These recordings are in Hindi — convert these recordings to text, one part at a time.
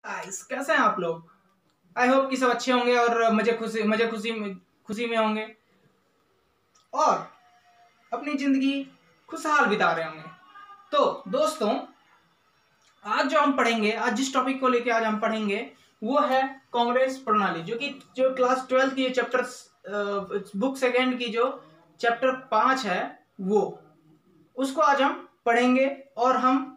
गाइस कैसे हैं आप लोग। आई होप कि सब अच्छे होंगे और खुशी में होंगे और अपनी जिंदगी खुशहाल बिता रहे होंगे। तो दोस्तों, आज जो हम पढ़ेंगे, आज जिस टॉपिक को लेके आज हम पढ़ेंगे वो है कांग्रेस प्रणाली, जो क्लास 12 की चैप्टर बुक सेकेंड की जो चैप्टर 5 है वो उसको आज हम पढ़ेंगे और हम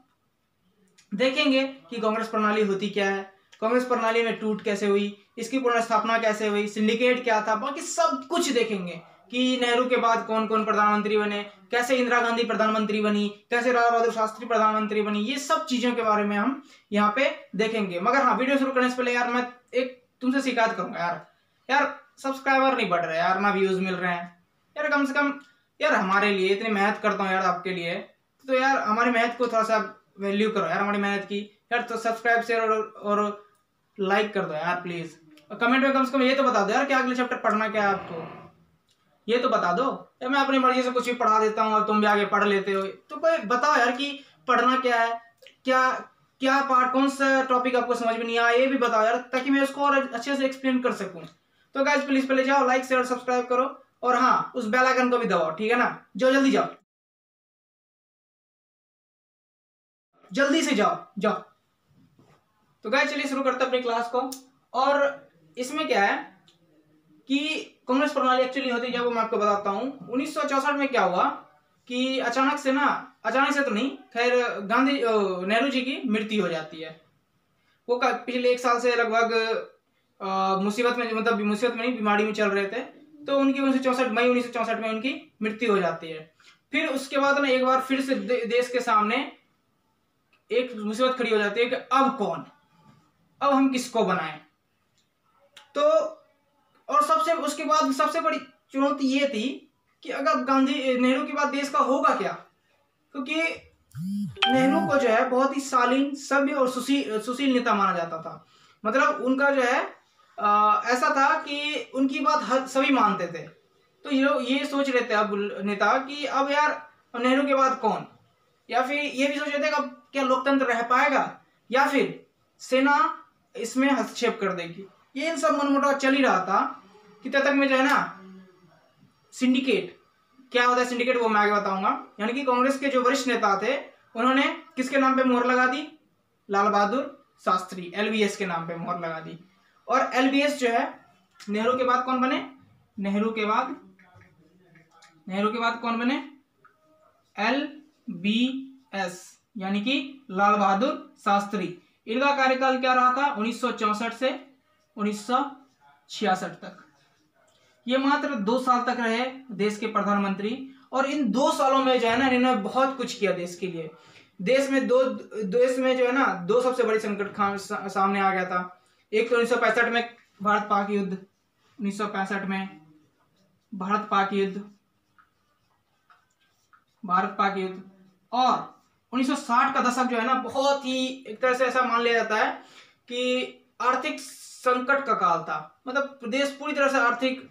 देखेंगे कि कांग्रेस प्रणाली होती क्या है, कांग्रेस प्रणाली में टूट कैसे हुई, इसकी पुनर्स्थापना कैसे हुई, सिंडिकेट क्या था, बाकी सब कुछ देखेंगे कि नेहरू के बाद कौन कौन प्रधानमंत्री बने, कैसे इंदिरा गांधी प्रधानमंत्री बनी, कैसे लाल बहादुर शास्त्री प्रधानमंत्री बनी, ये सब चीजों के बारे में हम यहाँ पे देखेंगे। मगर हाँ, वीडियो शुरू करने से पहले यार मैं एक तुमसे शिकायत करूंगा यार सब्सक्राइबर नहीं बढ़ रहे यार, ना व्यूज मिल रहे हैं यार। कम से कम यार हमारे लिए इतनी मेहनत करता हूँ यार आपके लिए, तो यार हमारी मेहनत को थोड़ा सा वैल्यू करो यार, हमारी मेहनत की यार। तो सब्सक्राइब शेयर और लाइक कर दो यार प्लीज। और कमेंट में कम से कम ये तो बता दो यार कि अगले चैप्टर पढ़ना क्या है आपको, ये तो बता दो यार। मैं अपनी मर्जी से कुछ भी पढ़ा देता हूँ और तुम भी आगे पढ़ लेते हो, तो कोई बताओ यार कि पढ़ना क्या है, क्या क्या पार्ट, कौन सा टॉपिक आपको समझ में नहीं आया ये भी बताओ यार, ताकि मैं उसको और अच्छे से एक्सप्लेन कर सकूं। तो गाइस प्लीज पहले जाओ लाइक शेयर सब्सक्राइब करो और हाँ उस बेल आइकन को भी दबाओ, ठीक है ना। जाओ जल्दी जाओ, जल्दी से जाओ। तो गाइस चलिए शुरू करते हैं अपनी क्लास को। और इसमें क्या है कि कांग्रेस प्रणाली एक्चुअली होती है, वो मैं आपको बताता हूँ। 1964 में क्या हुआ कि अचानक से तो नहीं, खैर नेहरू जी की मृत्यु हो जाती है। वो पिछले एक साल से लगभग मुसीबत में नहीं, बीमारी में चल रहे थे, तो उनकी मई 1964 में उनकी मृत्यु हो जाती है। फिर उसके बाद ना एक बार फिर से देश के सामने एक मुसीबत खड़ी हो जाती है कि अब हम किसको बनाएं। तो और उसके बाद सबसे बड़ी चुनौती ये थी कि अगर नेहरू के बाद देश का होगा क्या, क्योंकि नेहरू को जो है बहुत ही शालीन, सभ्य और सुशील नेता माना जाता था। मतलब उनका जो है ऐसा था कि उनकी बात सभी मानते थे। तो ये सोच रहे थे अब नेता कि अब यार नेहरू के बाद कौन, या फिर ये भी सोच रहे थे कि अब क्या लोकतंत्र रह पाएगा या फिर सेना इसमें हस्तक्षेप कर देगी। ये इन सब मनमुटाव चल ही रहा था कि तब तक में जो है ना सिंडिकेट, क्या होता है सिंडिकेट वो मैं आगे बताऊंगा। यानी कि कांग्रेस के जो वरिष्ठ नेता थे उन्होंने किसके नाम पे मोहर लगा दी, लाल बहादुर शास्त्री, एलबीएस के नाम पे मोहर लगा दी। और एलबीएस जो है नेहरू के बाद कौन बने, नेहरू के बाद कौन बने, एलबीएस यानी कि लाल बहादुर शास्त्री। इनका कार्यकाल क्या रहा था, 1964 से 1966 तक। ये मात्र 2 साल तक रहे देश के प्रधानमंत्री, और इन 2 सालों में जो है ना इन्होंने बहुत कुछ किया देश के लिए। देश में जो है ना दो सबसे बड़ी संकट सामने आ गया था। एक तो 1965 में भारत पाक युद्ध, 1965 में भारत पाक युद्ध, और 1960 का दशक जो है ना बहुत ही एक तरह से ऐसा मान लिया जाता है कि आर्थिक संकट का काल था। मतलब देश पूरी तरह से आर्थिक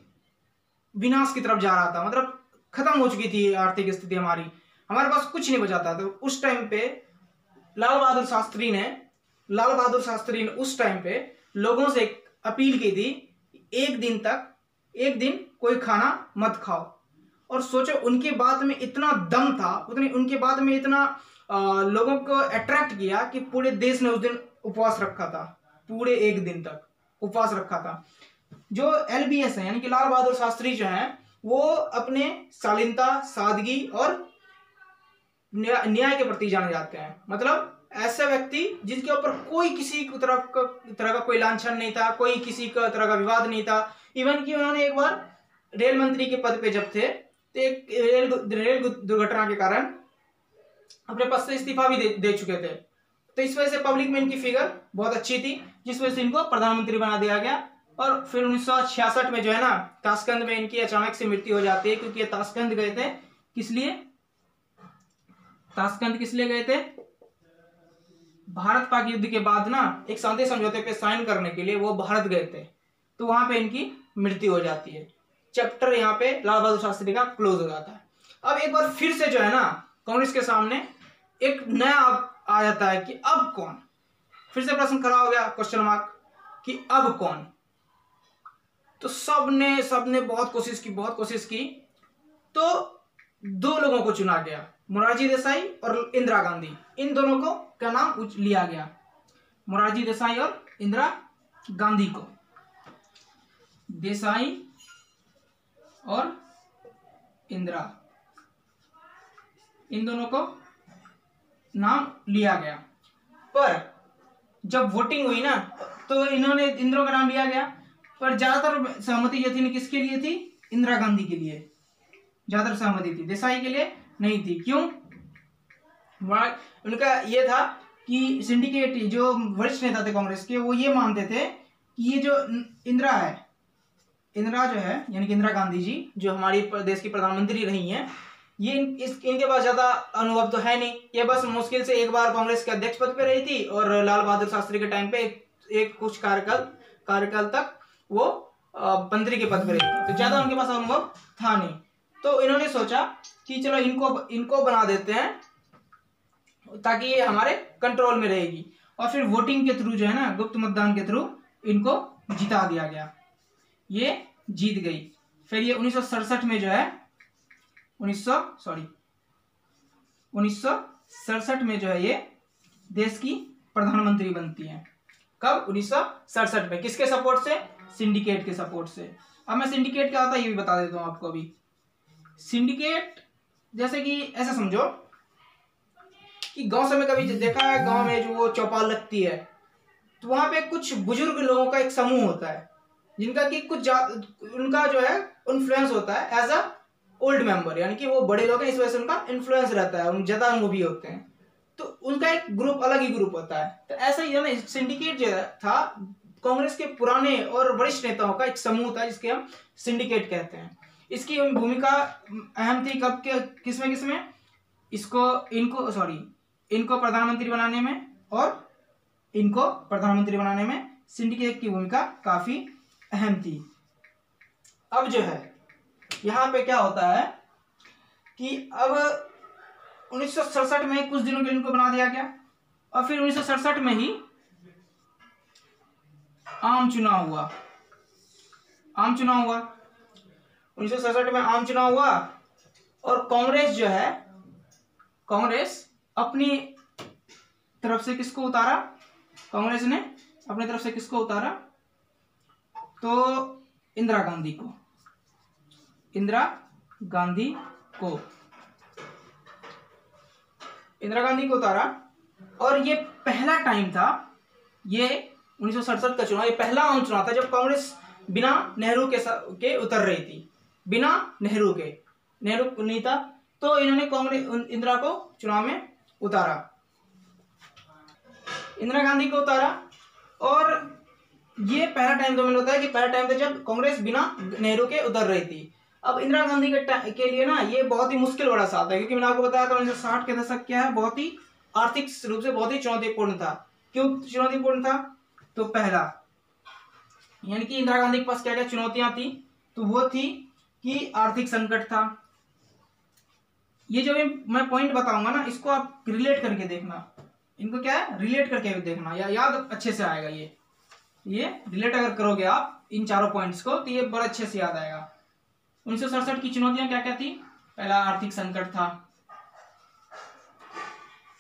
विनाश की तरफ जा रहा था, मतलब खत्म हो चुकी थी आर्थिक स्थिति हमारी, हमारे पास कुछ नहीं बचा था। तो उस टाइम पे लाल बहादुर शास्त्री ने उस टाइम पे लोगों से अपील की थी, एक दिन कोई खाना मत खाओ। और सोचो उनके बात में इतना दम था, उनके बात में इतना लोगों को अट्रैक्ट किया कि पूरे देश ने उस दिन उपवास रखा था, पूरे एक दिन तक उपवास रखा था। जो एलबीएस है यानी कि लाल बहादुर शास्त्री जो है वो अपने शालीनता, सादगी और न्याय के प्रति जाने जाते हैं। मतलब ऐसे व्यक्ति जिनके ऊपर कोई किसी तरह का कोई लांछन नहीं था, कोई किसी का तरह का विवाद नहीं था। इवन कि उन्होंने एक बार रेल मंत्री के पद पे जब थे तो एक रेल दुर्घटना के कारण अपने पद से इस्तीफा भी दे चुके थे। तो इस वजह से पब्लिक में इनकी फिगर बहुत अच्छी थी, जिस वजह से इनको प्रधानमंत्री बना दिया गया। और फिर 1966 में जो है ना ताशकंद में इनकी अचानक से मृत्यु हो जाती है, क्योंकि ये ताशकंद गए थे। किस लिए गए थे, भारत पाक युद्ध के बाद ना एक शांति समझौते पे साइन करने के लिए वो भारत गए थे, तो वहां पे इनकी मृत्यु हो जाती है। चैप्टर यहाँ पे लाल बहादुर शास्त्री का क्लोज हो जाता है। अब एक बार फिर से जो है ना कांग्रेस के सामने एक नया आ जाता है कि अब कौन, फिर से प्रश्न खड़ा हो गया, क्वेश्चन मार्क, कि अब कौन। तो सबने बहुत कोशिश की, तो दो लोगों को चुना गया, मोरारजी देसाई और इंदिरा गांधी। इन दोनों को क्या नाम लिया गया, मोरारजी देसाई और इंदिरा गांधी को, देसाई और इंदिरा, इन दोनों को नाम लिया गया। पर जब वोटिंग हुई ना, तो इन दोनों का नाम लिया गया, पर ज्यादातर सहमति जो थी किसके लिए थी, इंदिरा गांधी के लिए ज्यादातर सहमति थी, देसाई के लिए नहीं थी। क्यों, उनका ये था कि सिंडिकेट, जो वरिष्ठ नेता थे कांग्रेस के, वो ये मानते थे कि ये जो इंदिरा जो है, यानी कि इंदिरा गांधी जी, जो हमारी देश की प्रधानमंत्री रही हैं, ये इनके पास ज्यादा अनुभव तो है नहीं। ये बस मुश्किल से एक बार कांग्रेस के अध्यक्ष पद पे रही थी, और लाल बहादुर शास्त्री के टाइम पे एक कुछ कार्यकाल तक वो मंत्री के पद पे रही थी, तो ज्यादा उनके पास अनुभव था नहीं। तो इन्होंने सोचा कि चलो इनको बना देते हैं, ताकि ये हमारे कंट्रोल में रहेगी। और फिर वोटिंग के थ्रू जो है ना, गुप्त मतदान के थ्रू इनको जिता दिया गया, ये जीत गई। फिर ये 1967 में जो है 1967 में जो है ये देश की प्रधानमंत्री बनती है। कब, 1967 में। किसके सपोर्ट से, सिंडिकेट के सपोर्ट से। अब मैं सिंडिकेट क्या होता है ये भी बता देता हूं आपको अभी। सिंडिकेट जैसे कि ऐसा समझो कि गांव में कभी देखा है, गांव में जो वो चौपाल लगती है, तो वहां पे कुछ बुजुर्ग लोगों का एक समूह होता है, जिनका कि उनका जो है इन्फ्लुएंस होता है एज अ ओल्ड मेंबर, यानी कि वो बड़े लोग हैं, इस वजह से उनका इन्फ्लुएंस रहता है, उन ज्यादा अनुभवी होते हैं, तो उनका एक ग्रुप, अलग ही ग्रुप होता है। तो ऐसा ही है ना, सिंडिकेट जो था कांग्रेस के पुराने और वरिष्ठ नेताओं का एक समूह था, जिसके हम सिंडिकेट कहते हैं। इसकी भूमिका अहम थी कब के, किसमें इनको प्रधानमंत्री बनाने में, और इनको प्रधानमंत्री बनाने में सिंडिकेट की भूमिका काफी अहम थी। अब जो है यहां पे क्या होता है कि अब 1967 में कुछ दिनों के लिए इनको बना दिया गया, और फिर 1967 में ही आम चुनाव हुआ। 1967 में आम चुनाव हुआ, और कांग्रेस जो है, कांग्रेस अपनी तरफ से किसको उतारा, कांग्रेस ने अपनी तरफ से किसको उतारा, तो इंदिरा गांधी को उतारा। और ये पहला टाइम था, ये 1967 का चुनाव, ये पहला आम चुनाव था जब कांग्रेस बिना नेहरू के उतर रही थी, बिना नेहरू नहीं था, तो इन्होंने इंदिरा को चुनाव में उतारा, इंदिरा गांधी को उतारा। और ये पहला टाइम तो मैंने बताया कि पहला टाइम था जब कांग्रेस बिना नेहरू के उतर रही थी। अब इंदिरा गांधी के लिए ना ये बहुत ही मुश्किल बड़ा साल था, क्योंकि मैंने आपको बताया था 1960 के दशक क्या है, बहुत ही आर्थिक रूप से बहुत ही चुनौतीपूर्ण था। क्यों चुनौतीपूर्ण था, तो पहला यानी कि इंदिरा गांधी के पास क्या क्या चुनौतियां थी, तो वो थी कि आर्थिक संकट था। ये जो मैं पॉइंट बताऊंगा ना, इसको आप रिलेट करके देखना, इनको क्या है, रिलेट करके देखना, या याद अच्छे से आएगा। ये रिलेट अगर करोगे आप इन चारों पॉइंट्स को, तो ये बड़ा अच्छे से याद आएगा। 1967 की चुनौतियां क्या क्या थी, पहला आर्थिक संकट था,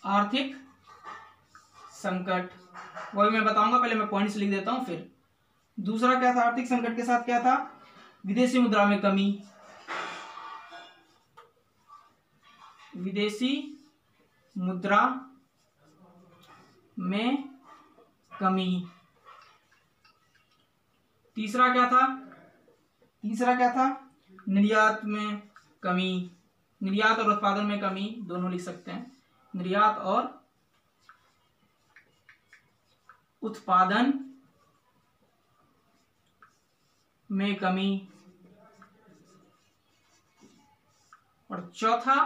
आर्थिक संकट, वही मैं बताऊंगा, पहले मैं पॉइंट्स लिख देता हूं फिर। दूसरा क्या था, आर्थिक संकट के साथ क्या था, विदेशी मुद्रा में कमी, विदेशी मुद्रा में कमी। तीसरा क्या था, निर्यात में कमी, निर्यात और उत्पादन में कमी, दोनों लिख सकते हैं, निर्यात और उत्पादन में कमी। और चौथा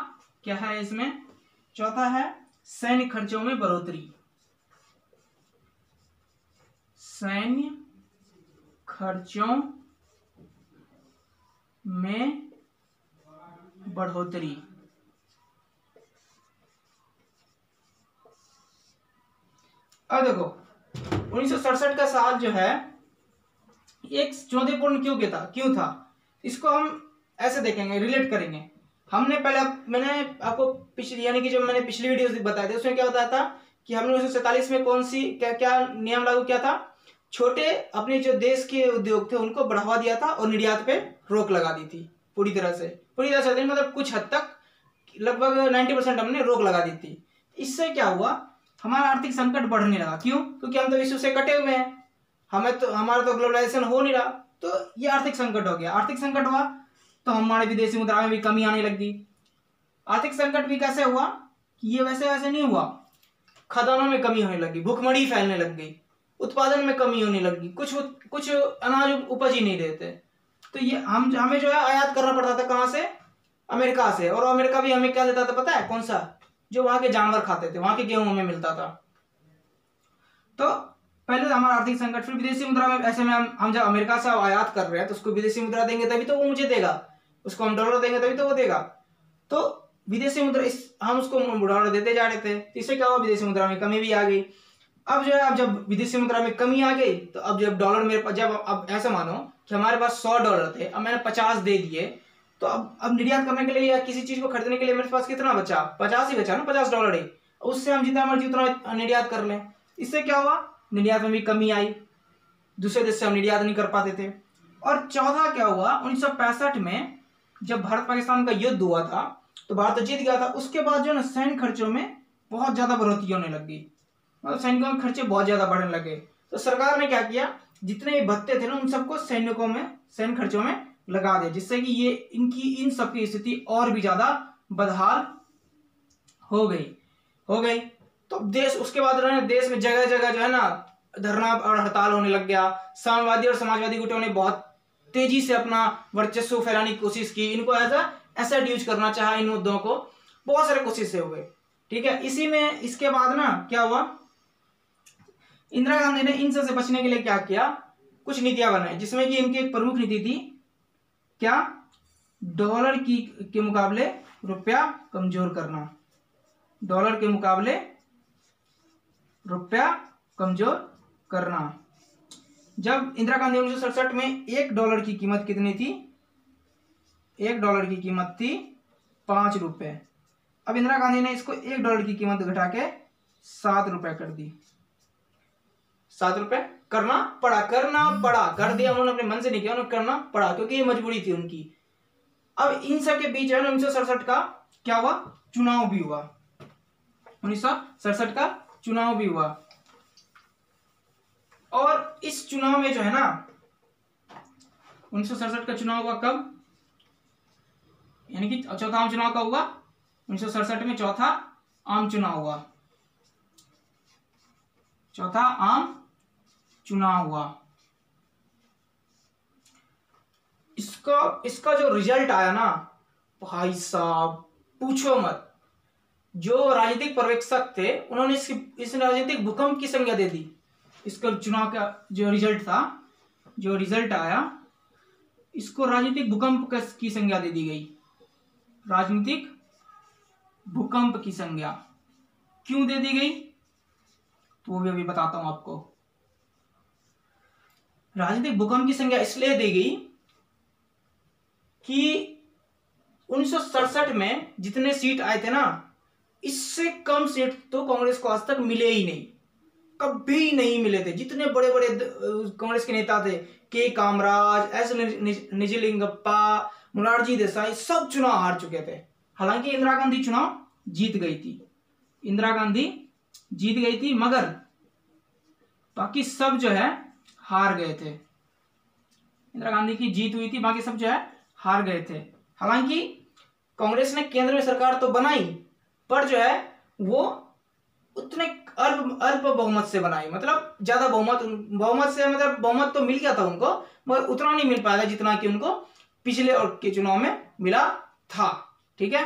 क्या है इसमें, चौथा है सैन्य खर्चों में बढ़ोतरी, सैन्य खर्चों में बढ़ोतरी। अब देखो 1967 का साल जो है एक चुनौतीपूर्ण क्यों था इसको हम ऐसे देखेंगे, रिलेट करेंगे। हमने पहले मैंने आपको पिछली यानी कि जो मैंने पिछली वीडियो बताए थे उसमें क्या बताया था कि हमने 1947 में कौन सी क्या क्या नियम लागू किया था। छोटे अपने जो देश के उद्योग थे उनको बढ़ावा दिया था और निर्यात पे रोक लगा दी थी पूरी तरह से मतलब कुछ हद तक लगभग 90% हमने रोक लगा दी थी। इससे क्या हुआ, हमारा आर्थिक संकट बढ़ने लगा। क्यों? क्योंकि हम तो विश्व से कटे हुए हैं, हमारा तो ग्लोबलाइजेशन हो नहीं रहा, तो ये आर्थिक संकट हो गया। आर्थिक संकट हुआ तो हमारे विदेशी मुद्रा में भी कमी आने लगी। आर्थिक संकट भी कैसे हुआ कि ये वैसे नहीं हुआ, खदानों में कमी होने लगी, भूखमरी फैलने लग गई, उत्पादन में कमी होने लगी, कुछ अनाज उपज ही नहीं देते। तो ये हमें जो है आयात करना पड़ता था, कहां से? अमेरिका से। और अमेरिका भी हमें क्या देता था पता है? कौन सा? जो वहां के जानवर खाते थे, वहां के गेहूं हमें मिलता था। तो पहले तो हमारा आर्थिक संकट, फिर विदेशी मुद्रा में ऐसे में हम जब अमेरिका से आयात कर रहे हैं तो उसको विदेशी मुद्रा देंगे तभी तो वो मुझे देगा, उसको हम डॉलर देंगे तभी तो वो देगा। तो विदेशी मुद्रा हम उसको डॉलर देते जा रहे थे, इससे क्या हुआ, विदेशी मुद्रा में कमी भी आ गई। अब जो है, अब जब विदेशी मुद्रा में कमी आ गई तो अब जब डॉलर मेरे पास, जब अब ऐसे मानो कि हमारे पास 100 डॉलर थे, अब मैंने 50 दे दिए, तो अब निर्यात करने के लिए या किसी चीज को खरीदने के लिए मेरे पास कितना बचा? 50 ही बचा ना, $50 ही। उससे हम जितना मर्जी उतना निर्यात कर लें। इससे क्या हुआ, निर्यात में भी कमी आई, दूसरे देश से हम निर्यात नहीं कर पाते थे। और चौथा क्या हुआ, 1965 में जब भारत पाकिस्तान का युद्ध हुआ था तो भारत जीत गया था। उसके बाद जो है सैन्य खर्चों में बहुत ज्यादा बढ़ोतरी होने लगी, मतलब सैनिकों के खर्चे बहुत ज्यादा बढ़ने लगे। तो सरकार ने क्या किया, जितने भत्ते थे ना उन सबको सैन्य खर्चों में लगा दिया, जिससे कि ये इन सबकी स्थिति और भी ज्यादा बदहाल हो गई। तो देश, उसके बाद देश में जगह जगह जो है ना धरना और हड़ताल होने लग गया। साम्यवादी और समाजवादी गुटों ने बहुत तेजी से अपना वर्चस्व फैलाने की कोशिश की, इनको एसेट यूज करना चाहा, इन मुद्दों को बहुत सारे कोशिशें हुए। ठीक है, इसी में इसके बाद ना क्या हुआ, इंदिरा गांधी ने इन सब से बचने के लिए क्या किया, कुछ नीतियां बनाई, जिसमें कि इनकी एक प्रमुख नीति थी क्या, डॉलर के मुकाबले रुपया कमजोर करना। डॉलर के मुकाबले रुपया कमजोर करना। जब इंदिरा गांधी 1967 में $1 की कीमत कितनी थी? $1 की कीमत थी 5 रुपए। अब इंदिरा गांधी ने इसको $1 की कीमत घटा के 7 रुपए कर दी। 7 रुपए करना पड़ा, कर दिया उन्होंने, अपने मन से नहीं किया, उन्होंने करना पड़ा क्योंकि ये मजबूरी थी उनकी। अब इन सब के बीच 1967 का क्या हुआ, चुनाव भी हुआ। 1967 का चुनाव भी हुआ, और इस चुनाव में जो है ना 1967 का चुनाव हुआ कब, यानी कि चौथा आम चुनाव कब हुआ, 1967 में चौथा आम चुनाव हुआ। चौथा आम चुनाव हुआ। इसका जो रिजल्ट आया ना भाई साहब पूछो मत। जो राजनीतिक पर्यवेक्षक थे उन्होंने इस राजनीतिक भूकंप की संज्ञा दे दी। इसका चुनाव का जो रिजल्ट था, जो रिजल्ट आया, इसको राजनीतिक भूकंप की संज्ञा दे दी गई। राजनीतिक भूकंप की संज्ञा क्यों दे दी गई तो वो भी अभी बताता हूं आपको। राजनीतिक भूकंप की संज्ञा इसलिए दी गई कि 1967 में जितने सीट आए थे ना, इससे कम सीट तो कांग्रेस को आज तक मिले ही नहीं, कभी नहीं मिले थे। जितने बड़े बड़े कांग्रेस के नेता थे, के कामराज, एस निजलिंगप्पा, मोरारजी देसाई, सब चुनाव हार चुके थे। हालांकि इंदिरा गांधी चुनाव जीत गई थी, इंदिरा गांधी जीत गई थी, मगर बाकी सब जो है हार गए थे। इंदिरा गांधी की जीत हुई थी, बाकी सब जो है हार गए थे। हालांकि कांग्रेस ने केंद्र में सरकार तो बनाई, पर जो है वो उतने अल्प बहुमत से बनाई, मतलब ज्यादा बहुमत से, मतलब बहुमत तो मिल गया था उनको, मगर उतना नहीं मिल पाया जितना कि उनको पिछले और के चुनाव में मिला था। ठीक है,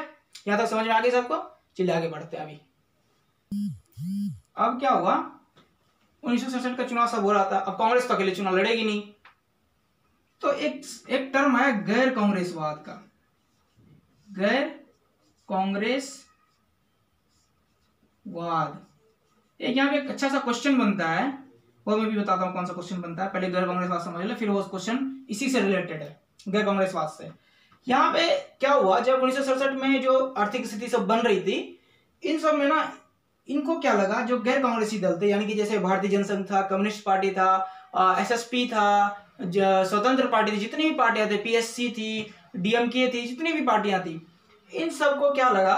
यहां तक समझ में आ गई सबको? चलिए आगे बढ़ते हैं। अभी अब क्या हुआ, 1967 का चुनाव सब हो रहा था, अब कांग्रेस तो अकेले चुनाव लड़ेगी नहीं, तो एक टर्म है गैर कांग्रेसवाद का। गैर कांग्रेसवाद, एक यहां पे एक अच्छा सा क्वेश्चन बनता है वो मैं भी बताता हूँ कौन सा क्वेश्चन बनता है। पहले गैर कांग्रेसवाद समझ ले, फिर वो क्वेश्चन इसी से रिलेटेड है, गैर कांग्रेसवाद से। यहाँ पे क्या हुआ, जब 1967 में जो आर्थिक स्थिति सब बन रही थी, इन सब में ना इनको क्या लगा, जो गैर कांग्रेसी दल थे, यानी कि जैसे भारतीय जनसंघ था, कम्युनिस्ट पार्टी था, एसएसपी था, स्वतंत्र पार्टी थी, जितनी भी पार्टियां थी, पीएससी थी, डीएमके थी, जितनी भी पार्टियां थी, इन सबको क्या लगा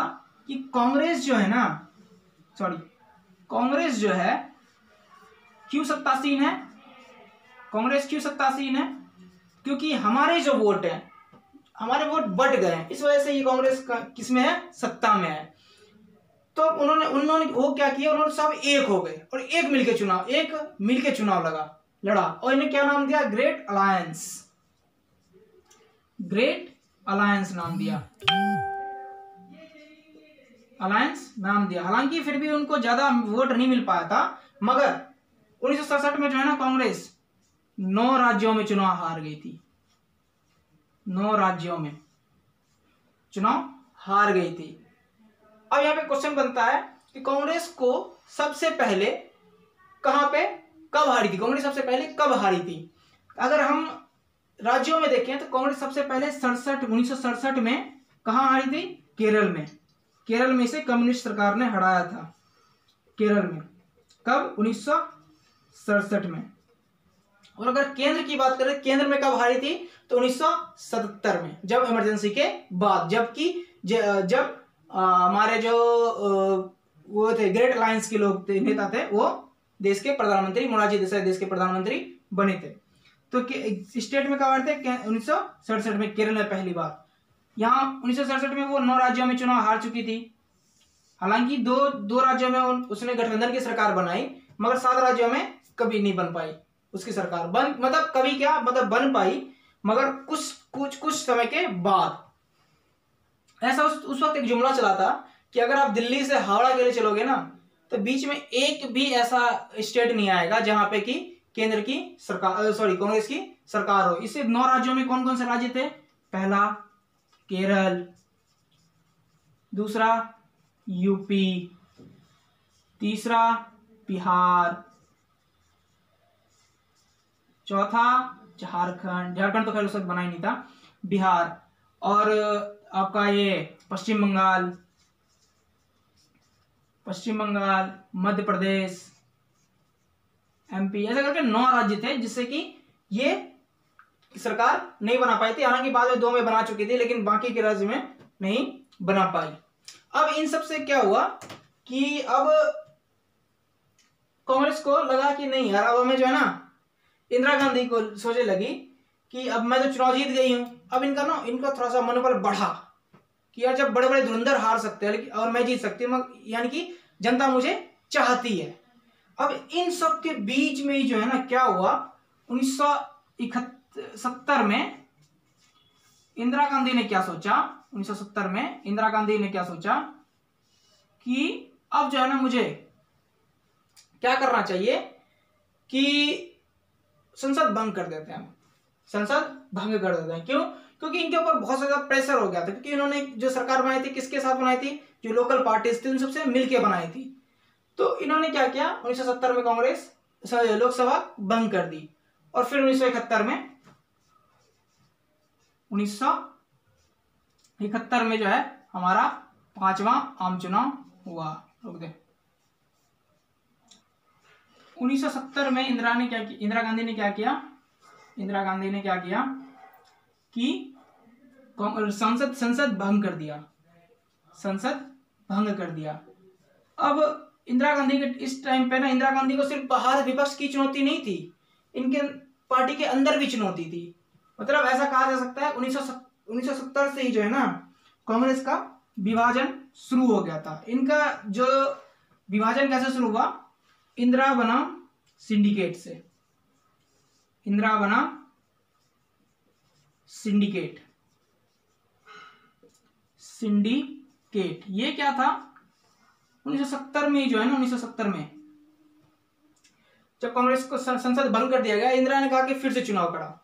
कि कांग्रेस जो है ना, कांग्रेस जो है क्यों सत्तासीन है, कांग्रेस क्यों सत्तासीन है, क्योंकि हमारे जो वोट है, हमारे वोट बट गए हैं, इस वजह से ये कांग्रेस किसमें है, सत्ता में है। तो उन्होंने वो क्या किया, उन्होंने सब एक हो गए और एक मिलके चुनाव लड़ा और इन्हें क्या नाम दिया, ग्रेट अलायंस नाम दिया। हालांकि फिर भी उनको ज्यादा वोट नहीं मिल पाया था, मगर 1967 में जो है ना कांग्रेस 9 राज्यों में चुनाव हार गई थी, 9 राज्यों में चुनाव हार गई थी। अब यहाँ पे क्वेश्चन बनता है कि कांग्रेस को सबसे पहले कहां पे कब हारी थी, कांग्रेस सबसे पहले कब हारी थी। अगर हम राज्यों में देखें तो कांग्रेस सबसे पहले 1967 में कहां हारी थी, केरल में से कम्युनिस्ट सरकार ने हराया था, केरल में। कब, 1967 में। और अगर केंद्र की बात करें, केंद्र में कब हारी थी, तो 1977 में, जब इमरजेंसी के बाद, जबकि जब हमारे जो वो थे ग्रेट अलायंस के लोग थे, नेता थे, वो देश के प्रधानमंत्री, मोरारजी देसाई देश के प्रधानमंत्री बने थे। तो स्टेट में कब हारे थे, 1967 में, केरल में पहली बार। यहाँ 1967 में वो 9 राज्यों में चुनाव हार चुकी थी। हालांकि दो राज्यों में उसने गठबंधन की सरकार बनाई, मगर 7 राज्यों में कभी नहीं बन पाई उसकी सरकार। मतलब कभी क्या, मतलब बन पाई, मगर कुछ समय के बाद। ऐसा उस वक्त एक जुमला चला था कि अगर आप दिल्ली से हावड़ा के लिए चलोगे ना, तो बीच में एक भी ऐसा स्टेट नहीं आएगा जहां पे कि केंद्र की सरकार, कांग्रेस की सरकार हो। इससे 9 राज्यों में कौन कौन से राज्य थे, पहला केरल, दूसरा यूपी, तीसरा बिहार, चौथा झारखंड तो खैर उस वक्त बना ही नहीं था, बिहार, और आपका ये पश्चिम बंगाल, मध्य प्रदेश, एमपी, ऐसे करके 9 राज्य थे जिससे कि ये सरकार नहीं बना पाई थी। हालांकि बाद में 2 में बना चुकी थी, लेकिन बाकी के राज्य में नहीं बना पाई। अब इन सब से क्या हुआ कि अब कांग्रेस को लगा कि नहीं यार, अब हमें जो है ना, इंदिरा गांधी को सोचने लगी कि अब मैं तो चुनाव जीत गई हूं, अब इनका थोड़ा सा मनोबल बढ़ा कि यार जब बड़े बड़े धुरंधर हार सकते हैं और मैं जीत सकती हूँ, यानी कि जनता मुझे चाहती है। अब इन सब के बीच में जो है ना क्या हुआ, 1970 में इंदिरा गांधी ने क्या सोचा, 1970 में इंदिरा गांधी ने क्या सोचा कि अब जो है ना मुझे क्या करना चाहिए कि संसद भंग कर देते हैं, क्यों, क्योंकि इनके ऊपर बहुत ज्यादा प्रेशर हो गया था, क्योंकि इन्होंने जो सरकार बनाई थी किसके साथ बनाई थी, जो लोकल पार्टीज थी उन सबसे मिलके बनाई थी। तो इन्होंने क्या किया, 1970 में कांग्रेस लोकसभा भंग कर दी, और फिर 1971 में जो है हमारा 5वां आम चुनाव हुआ। रुक दे। 1970 में इंदिरा गांधी ने क्या किया कि संसद भंग कर दिया। अब इंदिरा गांधी के इस टाइम पे ना, इंदिरा गांधी को सिर्फ बाहर विपक्ष की चुनौती नहीं थी, इनके पार्टी के अंदर भी चुनौती थी। मतलब ऐसा कहा जा सकता है 1970 से ही जो है ना कांग्रेस का विभाजन शुरू हो गया था। इनका जो विभाजन कैसे शुरू हुआ, इंदिरा बनाम सिंडिकेट से। इंदिरा बनाम सिंडिकेट ये क्या था, 1970 में जो है ना, 1970 में जब कांग्रेस को संसद भंग कर दिया गया, इंदिरा ने कहा कि फिर से चुनाव करा।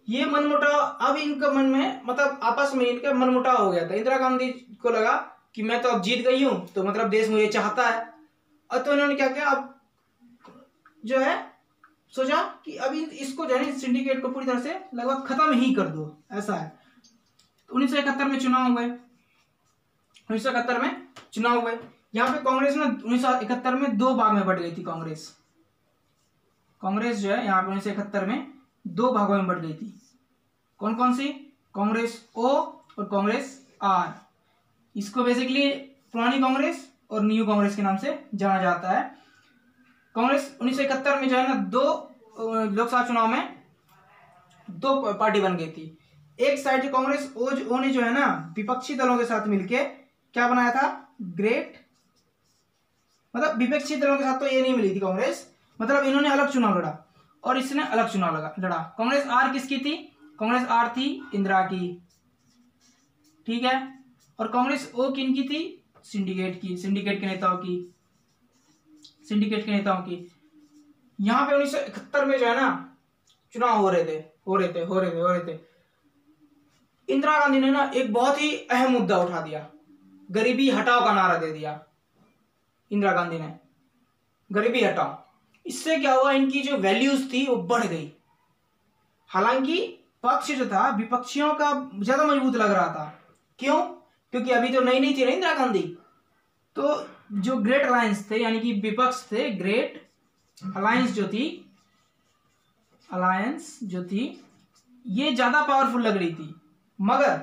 ये मनमुटाव, अब इनका मन में, मतलब आपस में इनका मनमुटाव हो गया था। इंदिरा गांधी को लगा कि मैं तो अब जीत गई हूं, तो मतलब देश मुझे चाहता है। और तो इन्होंने क्या किया, अब जो है सोचा कि अभी इसको जो है सिंडिकेट को पूरी तरह से लगभग खत्म ही कर दो, ऐसा है। 1971 में चुनाव हुए, 1971 में चुनाव हुए। यहाँ पे कांग्रेस ना 1971 में दो भाग में बट गई थी। कांग्रेस जो है यहाँ पे 1971 में दो भागों में बट गई थी। कौन कौन सी? कांग्रेस ओ और कांग्रेस आर। इसको बेसिकली पुरानी कांग्रेस और न्यू कांग्रेस के नाम से जाना जाता है। कांग्रेस 1971 में जो है ना दो लोकसभा चुनाव में दो पार्टी बन गई थी। एक साइड जो कांग्रेस ओ ने जो है ना विपक्षी दलों के साथ मिलके क्या बनाया था? ग्रेट, मतलब विपक्षी दलों के साथ तो ये नहीं मिली थी कांग्रेस, मतलब इन्होंने अलग चुनाव लड़ा और इसने अलग चुनाव लड़ा। कांग्रेस आर किसकी थी? कांग्रेस आर थी इंदिरा की, ठीक है। और कांग्रेस ओ किनकी थी? सिंडिकेट की, सिंडिकेट के नेताओं की। यहां पे 1971 में जो है ना चुनाव हो रहे थे। इंदिरा गांधी ने ना एक बहुत ही अहम मुद्दा उठा दिया, गरीबी हटाओ का नारा दे दिया इंदिरा गांधी ने, गरीबी हटाओ। इससे क्या हुआ? इनकी जो वैल्यूज थी वो बढ़ गई। हालांकि पक्ष जो था विपक्षियों का ज्यादा मजबूत लग रहा था। क्यों? क्योंकि अभी तो नई थी ना इंदिरा गांधी, तो जो ग्रेट अलायंस थे यानी कि विपक्ष थे, ग्रेट अलायंस जो थी ये ज्यादा पावरफुल लग रही थी। मगर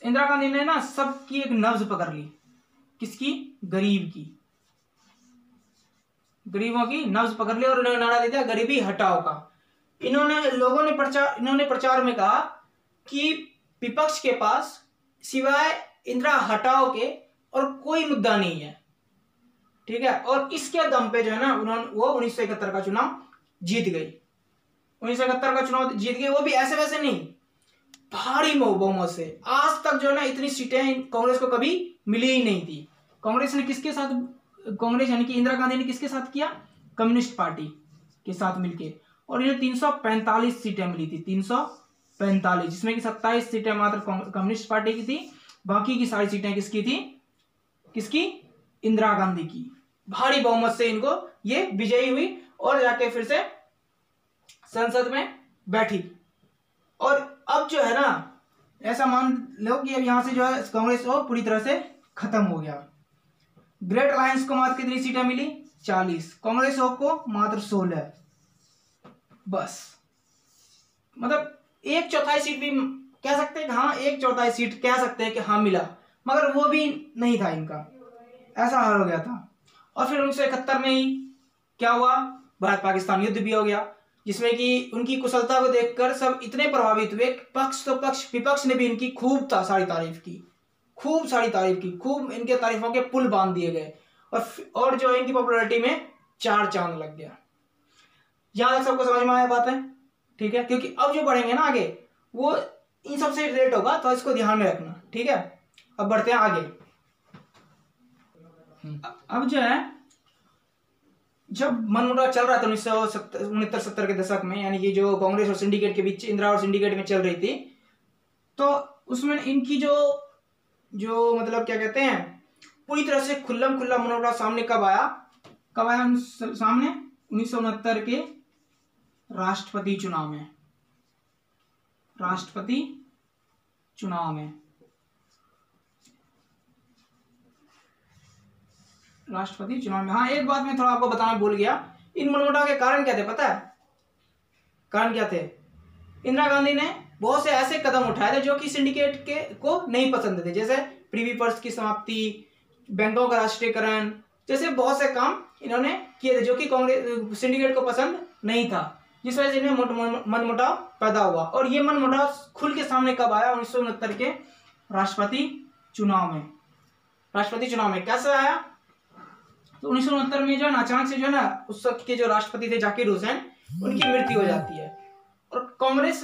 इंदिरा गांधी ने ना सबकी एक नब्ज पकड़ ली। किसकी? गरीबों की नब्ज पकड़ ली और उन्होंने नारा दे दिया गरीबी हटाओ का। इन्होंने प्रचार में कहा कि विपक्ष के पास सिवाय इंदिरा हटाओ के और कोई मुद्दा नहीं है, ठीक है। और इसके दम पे जो है ना वो 1971 का चुनाव जीत गई। 1971 का चुनाव जीत गई, वो भी ऐसे वैसे नहीं, भारी बहुमत से। आज तक जो है ना इतनी सीटें कांग्रेस को कभी मिली ही नहीं थी। कांग्रेस यानी कि इंदिरा गांधी ने किसके साथ किया? कम्युनिस्ट पार्टी के साथ मिलके, और इन्हें 345 सीटें मिली थी, 345, जिसमें कि 27 सीटें मात्र कम्युनिस्ट पार्टी की थी, बाकी की सारी सीटें किसकी थी? इंदिरा गांधी की। भारी बहुमत से इनको ये विजयी हुई और जाके फिर से संसद में बैठी। और अब जो है ना ऐसा मान लो कि अब यहां से जो है कांग्रेस को पूरी तरह से खत्म हो गया। ग्रेट अलायंस को मात्र कितनी सीटें मिली? 40, कांग्रेस को मात्र 16, बस। मतलब 1/4 सीट भी कह सकते हैं कि हाँ 1/4 सीट कह सकते हैं कि हाँ मिला, मगर वो भी नहीं था इनका, ऐसा हाल हो गया था। और फिर 1971 में ही क्या हुआ? भारत पाकिस्तान युद्ध भी हो गया, जिसमें कि उनकी कुशलता को देखकर सब इतने प्रभावित हुए, पक्ष तो पक्ष, विपक्ष ने भी इनकी खूब सारी तारीफ की, खूब इनके तारीफों के पुल बांध दिए गए और जो इनकी पॉपुलैरिटी में 4 चांद लग गया। यहां तक सबको समझ में आया बात है, ठीक है। क्योंकि अब जो बढ़ेंगे ना आगे वो इन सबसे रिलेट होगा, तो इसको ध्यान में रखना, ठीक है। अब बढ़ते हैं आगे। अब जो है जब मनमुटाव चल रहा था 1969-70 के दशक में, यानी कि जो कांग्रेस और सिंडिकेट के बीच, इंदिरा और सिंडिकेट में चल रही थी, तो उसमें इनकी जो मतलब क्या कहते हैं पूरी तरह से खुल्ला मनमुटाव सामने कब आया सामने? 1969 के राष्ट्रपति चुनाव में हाँ, एक बात मैं थोड़ा आपको बताना भूल गया, इन मनमुटाव के कारण क्या थे पता है? कारण क्या थे? इंदिरा गांधी ने बहुत से ऐसे कदम उठाए थे जो कि सिंडिकेट को नहीं पसंद थे, जैसे प्रीवी पर्स की समाप्ति, बैंकों का राष्ट्रीयकरण, जैसे बहुत से काम इन्होंने किए थे जो कि कांग्रेस सिंडिकेट को पसंद नहीं था, जिस वजह से इन्हें मनमुटाव पैदा हुआ। और ये मनमुटाव खुल के सामने कब आया? 1969 के राष्ट्रपति चुनाव में। कैसे आया? तो 1969 में जो है ना अचानक से जो है ना उस वक्त के जो राष्ट्रपति थे जाकिर हुसैन, उनकी मृत्यु हो जाती है। और कांग्रेस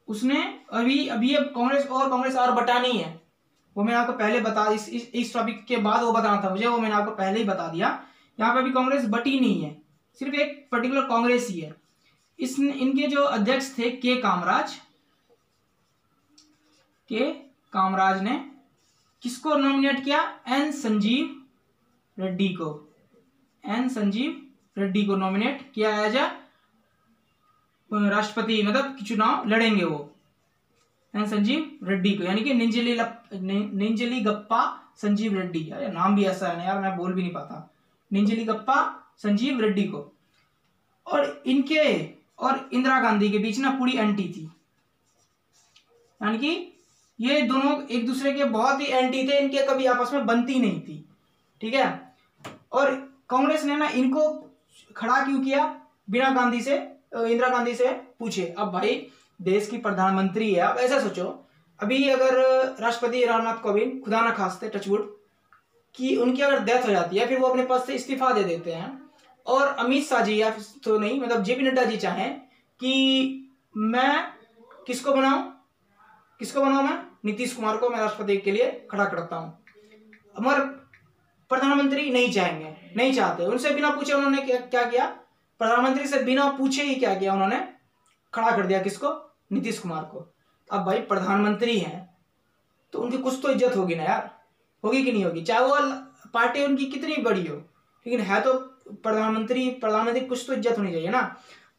उसने अभी कांग्रेस और कांग्रेस आर बटानी है, वो मैंने आपको पहले बता, इस टॉपिक के बाद वो बताना था मुझे, वो मैंने आपको पहले ही बता दिया। यहाँ पे अभी कांग्रेस बटी नहीं है, सिर्फ एक पर्टिकुलर कांग्रेस ही है। इनके जो अध्यक्ष थे के कामराज ने किसको नॉमिनेट किया? एन संजीव रेड्डी को, एन संजीव रेड्डी को नॉमिनेट किया एज अ राष्ट्रपति, मतलब चुनाव लड़ेंगे वो, एन संजीव रेड्डी को, यानी कि निंजलीगप्पा संजीव रेड्डी। यार नाम भी ऐसा है ना यार, मैं बोल भी नहीं पाता, निंजलीगप्पा संजीव रेड्डी को। और इनके और इंदिरा गांधी के बीच ना पूरी एंटी थी, यानी कि ये दोनों एक दूसरे के बहुत ही एंटी थे, इनके कभी आपस में बनती नहीं थी, ठीक है। और कांग्रेस ने ना इनको खड़ा क्यों किया, बिना गांधी से, इंदिरा गांधी से पूछे। अब भाई देश की प्रधानमंत्री है, आप ऐसा सोचो, अभी अगर राष्ट्रपति रामनाथ कोविंद खुदा ना खास्ते टचवुड कि उनकी अगर डेथ हो जाती है, फिर वो अपने पद से इस्तीफा दे देते हैं, और अमित शाह जी या तो नहीं, मतलब जेपी नड्डा जी चाहें कि मैं किसको बनाऊं मैं नीतीश कुमार को मैं राष्ट्रपति के लिए खड़ा करता हूं, मगर प्रधानमंत्री नहीं चाहेंगे, नहीं चाहते, उनसे बिना पूछे उन्होंने क्या किया, प्रधानमंत्री से बिना पूछे ही क्या किया, उन्होंने खड़ा कर दिया किसको, नीतीश कुमार को। अब भाई प्रधानमंत्री हैं तो उनकी कुछ तो इज्जत होगी ना यार, होगी कि नहीं होगी, चाहे वो पार्टी उनकी कितनी बड़ी हो, लेकिन है तो प्रधानमंत्री कुछ तो इज्जत होनी चाहिए ना।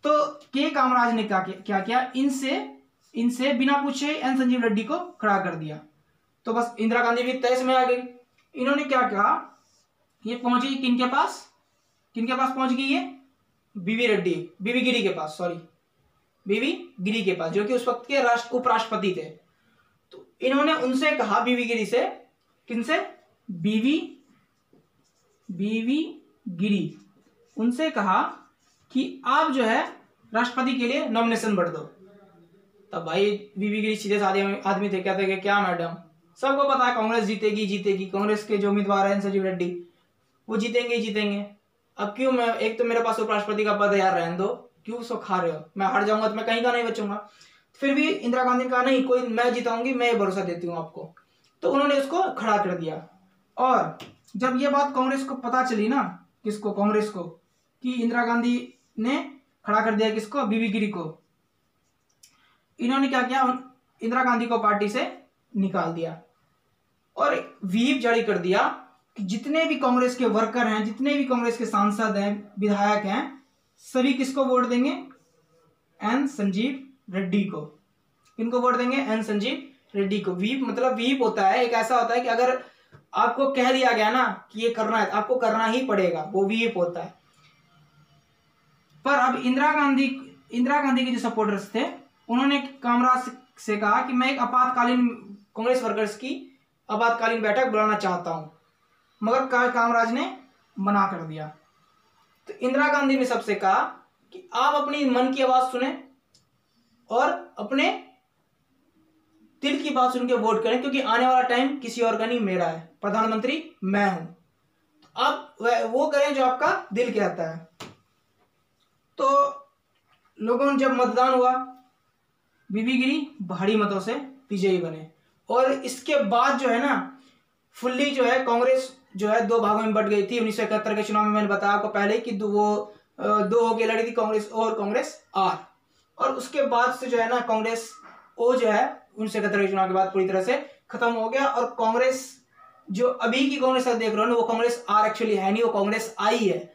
तो के कामराज ने क्या किया, इनसे बिना पूछे एन संजीव रेड्डी को खड़ा कर दिया। तो बस इंदिरा गांधी भी तैस में आ गई। इन्होंने क्या कहा, ये पहुंची किनके पास पहुंच गई, ये बीवी गिरी के पास, बीवी गिरी के पास, जो कि उस वक्त के उपराष्ट्रपति थे। तो इन्होंने उनसे कहा, बीवी गिरी से, किनसे, बीवी गिरी, उनसे कहा कि आप जो है राष्ट्रपति के लिए नॉमिनेशन भर दो। तब भाई बीवी गिरी सीधे साधे आदमी थे, कहते कि क्या मैडम, सबको पता है कांग्रेस जीतेगी, कांग्रेस के जो उम्मीदवार हैं संजीव रेड्डी वो जीतेंगे, अब क्यों मैं, एक तो मेरे पास उपराष्ट्रपति का पद है यार, रहने दो, क्यों उसको खा रहे हो, मैं हार जाऊंगा तो मैं कहीं का नहीं बचूंगा। फिर भी इंदिरा गांधी ने कहा नहीं, कोई मैं जिताऊंगी, मैं ये भरोसा देती हूँ आपको। तो उन्होंने उसको खड़ा कर दिया। और जब ये बात कांग्रेस को पता चली ना, किसको, कांग्रेस को, कि इंदिरा गांधी ने खड़ा कर दिया किसको, बीवी गिरी को, इन्होंने क्या किया, इंदिरा गांधी को पार्टी से निकाल दिया और व्हीप जारी कर दिया कि जितने भी कांग्रेस के वर्कर हैं, जितने भी कांग्रेस के सांसद हैं, विधायक हैं, सभी किसको वोट देंगे, एन संजीव रेड्डी को। किनको वोट देंगे, एन संजीव रेड्डी को। व्हीप मतलब व्हीप होता है, एक ऐसा होता है कि अगर आपको कह दिया गया ना कि ये करना है, आपको करना ही पड़ेगा, वो व्हीप होता है। पर अब इंदिरा गांधी के जो सपोर्टर्स थे, उन्होंने कामराज से कहा कि मैं एक आपातकालीन कांग्रेस वर्कर्स की आपातकालीन बैठक बुलाना चाहता हूं, मगर कामराज ने मना कर दिया। तो इंदिरा गांधी ने सबसे कहा कि आप अपनी मन की आवाज सुने और अपने दिल की बात सुन के वोट करें, क्योंकि आने वाला टाइम किसी और का नहीं, मेरा है, प्रधानमंत्री मैं हूं। आप वो करें जो आपका दिल कहता है। तो लोगों ने जब मतदान हुआ, बीबी गिरी भारी मतों से विजयी बने। और इसके बाद जो है ना, फुल्ली जो है कांग्रेस जो है दो भागों में बट गई थी। 1971 के चुनाव में मैंने बताया आपको पहले कि दो होके लड़ी थी, कांग्रेस और कांग्रेस आर। और उसके बाद से जो है ना, कांग्रेस ओ जो है 1971 के चुनाव के बाद पूरी तरह से खत्म हो गया। और कांग्रेस जो अभी की कांग्रेस देख रहे हो ना, वो कांग्रेस आर एक्चुअली है नहीं, वो कांग्रेस आई है,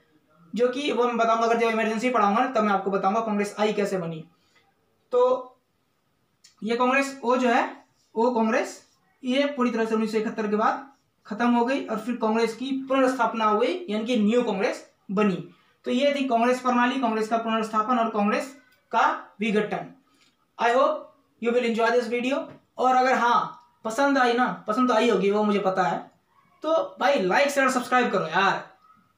जो कि वो मैं बताऊंगा, अगर जब इमरजेंसी पढ़ाऊंगा ना तब मैं आपको बताऊंगा कांग्रेस आई कैसे बनी। तो ये कांग्रेस ओ जो है, वो कांग्रेस ये पूरी तरह से 1971 के बाद खत्म हो गई और फिर कांग्रेस की पुनर्स्थापना हुई, यानी कि न्यू कांग्रेस बनी। तो ये थी कांग्रेस प्रणाली, कांग्रेस का पुनर्स्थापन और कांग्रेस का विघटन। I hope you will enjoy this video. और अगर हाँ पसंद आई ना, पसंद तो आई होगी वो मुझे पता है, तो भाई लाइक शेयर सब्सक्राइब करो यार।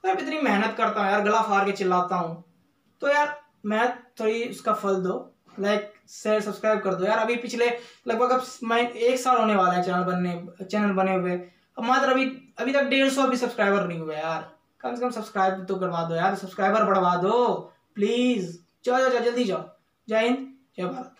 मैं इतनी मेहनत करता हूँ यार, गला फाड़ के चिल्लाता हूँ, तो यार मैं थोड़ी उसका फल दो, लाइक शेयर सब्सक्राइब कर दो यार। अभी पिछले लगभग अब 1 साल होने वाला है चैनल बने हुए, अब मात्र अभी तक 150 भी सब्सक्राइबर नहीं हुए यार। कम से कम सब्सक्राइब तो करवा दो यार, सब्सक्राइबर बढ़वा दो प्लीज। जाओ जल्दी जाओ। जय हिंद, जय भारत।